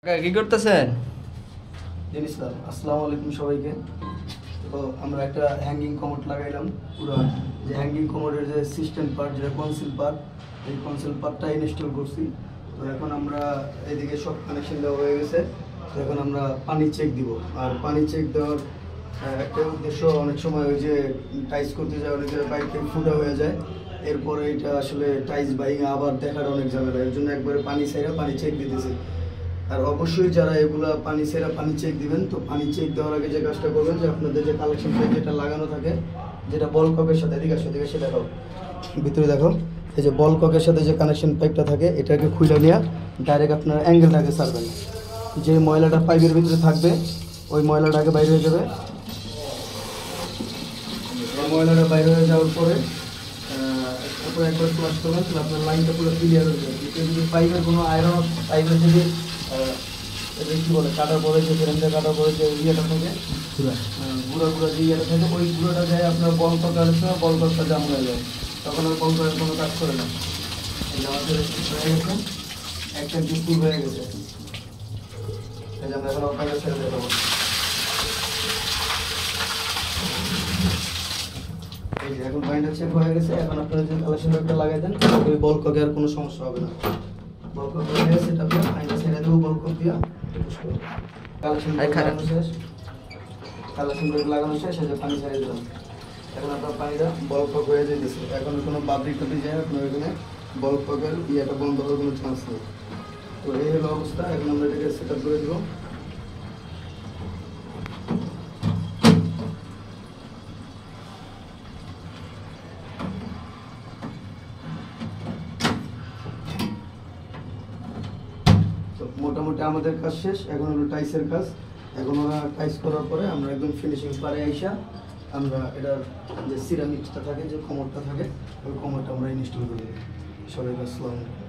কি করতেছেন? আসসালামু আলাইকুম সবাইকে। তো আমরা একটা হ্যাঙ্গিং কমোড লাগাইলাম। পুরো যে হ্যাঙ্গিং কমোডের যে সিস্টেম পার্ট, যেটা কনসিল পার্ট, এই কনসিল পার্টটা ইনস্টল করছি। তো এখন আমরা এদিকে সব কানেকশন দেওয়া হয়ে গেছে। তো এখন আমরা পানি চেক দিব। আর পানি চেক দেওয়ার একটা উদ্দেশ্য, অনেক সময় ওই যে টাইস করতে যায়, অনেক জায়গায় পাইপ থেকে ফুটা হয়ে যায়, এরপরে এটা আসলে টাইস বাইঙা আবার দেখার অনেক ঝামেলা। এর জন্য একবারে পানি ছাইরা পানি চেক দিতেছি। আর অবশ্যই যারা এগুলা পানি ছেড়া পানি চেক দিবেন, তো পানি চেক দেওয়ার আগে যে কাজটা করবেন, যে আপনাদের যে কালেকশন পাইপ যেটা লাগানো থাকে, যেটা বল ককের সাথে, এদিকে আসো, এদিকে সেটা দেখো, ভিতরে দেখো, এই যে বল ককের সাথে যে কানেকশন পাইপটা থাকে, এটাকে খুলে নিয়ে ডাইরেক্ট আপনার অ্যাঙ্গেলটাকে ছাড়বেন। যে ময়লাটা পাইপের ভিতরে থাকবে, ওই ময়লাটাকে বাইরে হয়ে যাবে। ময়লাটা বাইরে হয়ে যাওয়ার পরে তারপরে একবার ফ্লাশ করবেন, তাহলে আপনার লাইনটা পুরো ক্লিয়ার হয়ে যাবে। যদি পাইপের কোনো আয়রন, পাইপের যদি এটা কী বলে, কাটার পরে যে ফ্রেমটা কাটার পরে যে ইয়েটা থাকে, গুঁড়া গুঁড়া যে ইয়েটা থাকে, ওই গুঁড়োটা যায় আপনার বল ককারের সময় বল ককটা জাম হয়ে যায়, তখন আর বল ককের কোনো কাজ করে না। এই যে আমাদের হয়ে গেছে, একটা ফুল হয়ে গেছে। এই যে আমরা এখন আপনাকে ছেড়ে দেবো। এই যে এখন বাইন্ডার চেক হয়ে গেছে। এখন আপনারা যে কালেকশন একটা লাগাই দেন, ওই বল ককে আর কোনো সমস্যা হবে না। বল কক দিয়ে সেটা দিয়ে বাইন্ডার ছেড়ে দেবো, বল কক দিয়ে কালেকশন লাগানো শেষ। কালেকশন লাগানো শেষ, এই যে পানি ছেড়ে দিলাম। এখন আপনার পানিটা বল কক হয়ে যেতেছে। এখন কোনো বাবরি টুটি যায়, আপনার ওইখানে বল ককের ইয়েটা বন্ধ হওয়ার কোনো চান্স নেই। তো এই হলো অবস্থা। এখন আমরা এটাকে সেট আপ করে দেবো। মোটামুটি আমাদের কাজ শেষ। এখন হলো টাইসের কাজ। এখন ওরা টাইস করার পরে আমরা একদম ফিনিশিং পারে আইসা আমরা এটার যে সিরামিক্সটা থাকে, যে কমরটা থাকে, ওই কমরটা আমরা ইনস্টল করে দেবো। সবাইকে আসসালামু আলাইকুম।